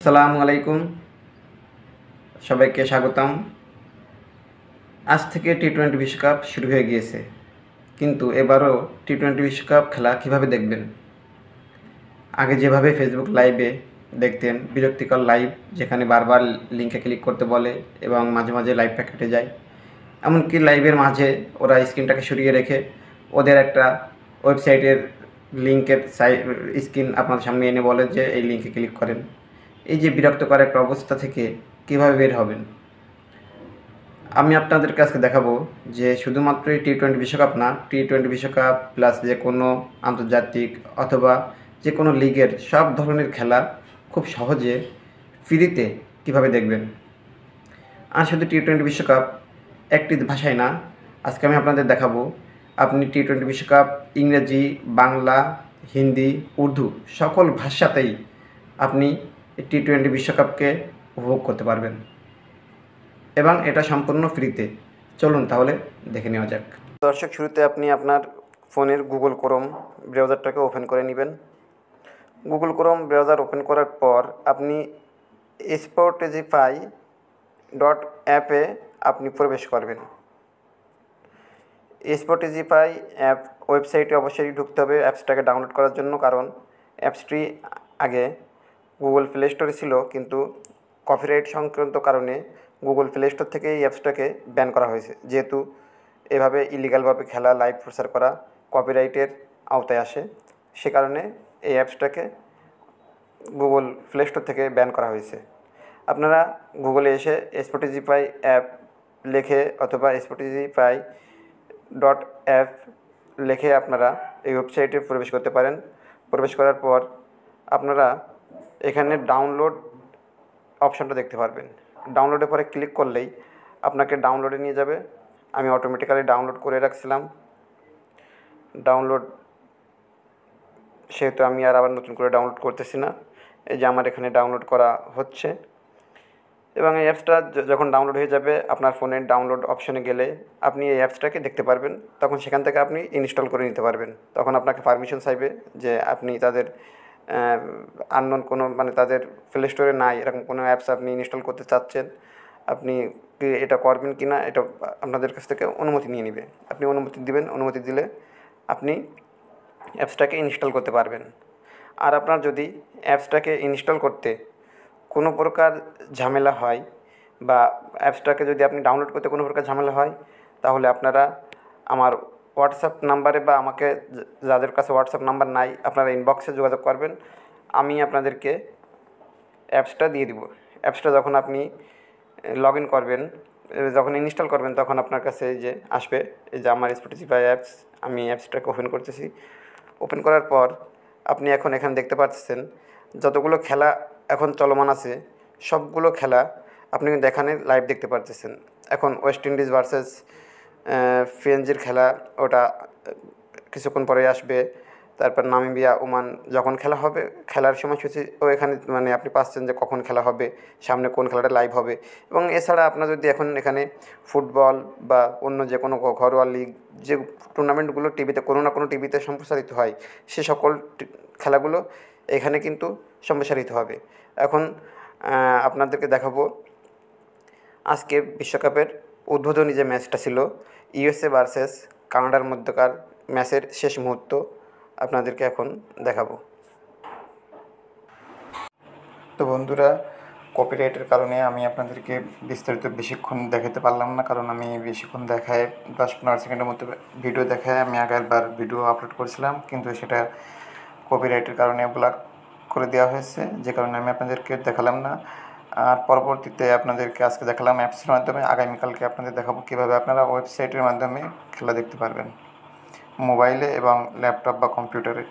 আসসালামু আলাইকুম, সবাইকে স্বাগতম। আজ থেকে টি-20 বিশ্বকাপ শুরু হয়ে গিয়েছে, কিন্তু এবারও টি-20 বিশ্বকাপ খেলা কীভাবে দেখবেন? আগে যেভাবে ফেসবুক লাইভে দেখতেন, বিরক্তিকর লাইভ যেখানে বারবার লিঙ্কে ক্লিক করতে বলে এবং মাঝে মাঝে লাইভটা কেটে যায়, এমনকি লাইভের মাঝে ওরা স্ক্রিনটাকে সরিয়ে রেখে ওদের একটা ওয়েবসাইটের লিঙ্কের স্ক্রিন আপনার সামনে এনে বলে যে এই লিঙ্কে ক্লিক করেন। এই যে বিরক্তকর একটা অবস্থা থেকে কীভাবে বের হবেন, আমি আপনাদেরকে আজকে দেখাবো যে শুধুমাত্র টি-20 বিশ্বকাপ না, টি-20 বিশ্বকাপ প্লাস যে কোনো আন্তর্জাতিক অথবা যে কোনো লিগের সব ধরনের খেলা খুব সহজে ফ্রিতে কীভাবে দেখবেন। আর শুধু টি-20 বিশ্বকাপ একটি ভাষায় না, আজকে আমি আপনাদের দেখাবো আপনি টি-20 বিশ্বকাপ ইংরেজি, বাংলা, হিন্দি, উর্দু সকল ভাষাতেই আপনি টি-20 বিশ্বকাপকে উপভোগ করতে পারবেন এবং এটা সম্পূর্ণ ফ্রিতে। চলুন তাহলে দেখে নেওয়া যাক। দর্শক, শুরুতে আপনি আপনার ফোনের গুগল ক্রোম ব্রাউজারটাকে ওপেন করে নেবেন। গুগল ক্রোম ব্রাউজার ওপেন করার পর আপনি spotify.app-এ আপনি প্রবেশ করবেন। spotify অ্যাপ ওয়েবসাইটে অবশ্যই ঢুকতে হবে অ্যাপসটাকে ডাউনলোড করার জন্য, কারণ অ্যাপসটি আগে গুগল প্লে স্টোরে ছিল, কিন্তু কপিরাইট সংক্রান্ত কারণে গুগল প্লে স্টোর থেকে এই অ্যাপসটাকে ব্যান করা হয়েছে। যেহেতু এভাবে ইলিগালভাবে খেলা লাইভ প্রচার করা কপিরাইটের আওতায় আসে, সে কারণে এই অ্যাপসটাকে গুগল প্লে স্টোর থেকে ব্যান করা হয়েছে। আপনারা গুগলে এসে spotify অ্যাপ লেখে অথবা spotify.app লিখে আপনারা এই ওয়েবসাইটে প্রবেশ করতে পারেন। প্রবেশ করার পর আপনারা এখানে ডাউনলোড অপশানটা দেখতে পারবেন। ডাউনলোডের পরে ক্লিক করলেই আপনাকে ডাউনলোডে নিয়ে যাবে। আমি অটোমেটিক্যালি ডাউনলোড করে রাখছিলাম ডাউনলোড, সেহেতু আমি আর আবার নতুন করে ডাউনলোড করতেছি না। এই যে আমার এখানে ডাউনলোড করা হচ্ছে এবং এই অ্যাপসটা যখন ডাউনলোড হয়ে যাবে আপনার ফোনের ডাউনলোড অপশনে গেলে আপনি এই অ্যাপসটাকে দেখতে পারবেন। তখন সেখান থেকে আপনি ইনস্টল করে নিতে পারবেন। তখন আপনাকে পারমিশন চাইবে যে আপনি তাদের আননোন কোনো, মানে তাদের প্লে স্টোরে নাই এরকম কোনো অ্যাপস আপনি ইনস্টল করতে চাচ্ছেন, আপনি কি এটা করবেন কি না, এটা আপনাদের কাছ থেকে অনুমতি নিয়ে নেবে। আপনি অনুমতি দিবেন, অনুমতি দিলে আপনি অ্যাপসটাকে ইনস্টল করতে পারবেন। আর আপনার যদি অ্যাপসটাকে ইনস্টল করতে কোনো প্রকার ঝামেলা হয় বা অ্যাপসটাকে যদি আপনি ডাউনলোড করতে কোনো প্রকার ঝামেলা হয়, তাহলে আপনারা আমার হোয়াটসঅ্যাপ নাম্বারে বা আমাকে, যাদের কাছে হোয়াটসঅ্যাপ নাম্বার নাই, আপনারা ইনবক্সে যোগাযোগ করবেন। আমি আপনাদেরকে অ্যাপসটা দিয়ে দিব। অ্যাপসটা যখন আপনি লগ ইন করবেন, যখন ইনস্টল করবেন, তখন আপনার কাছে এই যে আসবে, এই যে আমার স্পটিফাই অ্যাপস, আমি অ্যাপসটাকে ওপেন করতেছি। ওপেন করার পর আপনি এখন এখানে দেখতে পাচ্ছেন যতগুলো খেলা এখন চলমান আছে সবগুলো খেলা আপনি কিন্তু এখানে লাইভ দেখতে পারতেছেন। এখন ওয়েস্ট ইন্ডিজ ভার্সেস ফ্রেঞ্চের খেলা, ওটা কিছুক্ষণ পরে আসবে। তারপর নামিবিয়া ওমান যখন খেলা হবে, খেলার সময়সূচি ও এখানে মানে আপনি পাচ্ছেন যে কখন খেলা হবে, সামনে কোন খেলাটা লাইভ হবে। এবং এছাড়া আপনার যদি এখন এখানে ফুটবল বা অন্য যে কোনো ঘরোয়া লিগ, যে টুর্নামেন্টগুলো টিভিতে কোনো না কোনো টিভিতে সম্প্রচারিত হয়, সে সকল খেলাগুলো এখানে কিন্তু সম্প্রসারিত হবে। এখন আপনাদেরকে দেখাবো আজকে বিশ্বকাপের উদ্বোধনী যে ম্যাচটা ছিল, ইউএসএ ভার্সেস কানাডার মধ্যকার ম্যাচের শেষ মুহূর্ত আপনাদেরকে এখন দেখাবো। তো বন্ধুরা, কপিরাইটের কারণে আমি আপনাদেরকে বিস্তারিত বেশিক্ষণ দেখাতে পারলাম না, কারণ আমি বেশিক্ষণ দেখায় 10-15 সেকেন্ডের মধ্যে ভিডিও দেখায় আমি আগেরবার ভিডিও আপলোড করেছিলাম, কিন্তু সেটা কপিরাইটের কারণে ব্লক করে দেওয়া হয়েছে, যে কারণে আমি আপনাদেরকে দেখালাম না। আর পরবর্তীতে আপনাদেরকে আজকে দেখালাম অ্যাপসের মাধ্যমে, আগামীকালকে আপনাদের দেখাবো কীভাবে আপনারা ওয়েবসাইটের মাধ্যমে খেলা দেখতে পারবেন মোবাইলে এবং ল্যাপটপ বা কম্পিউটারে।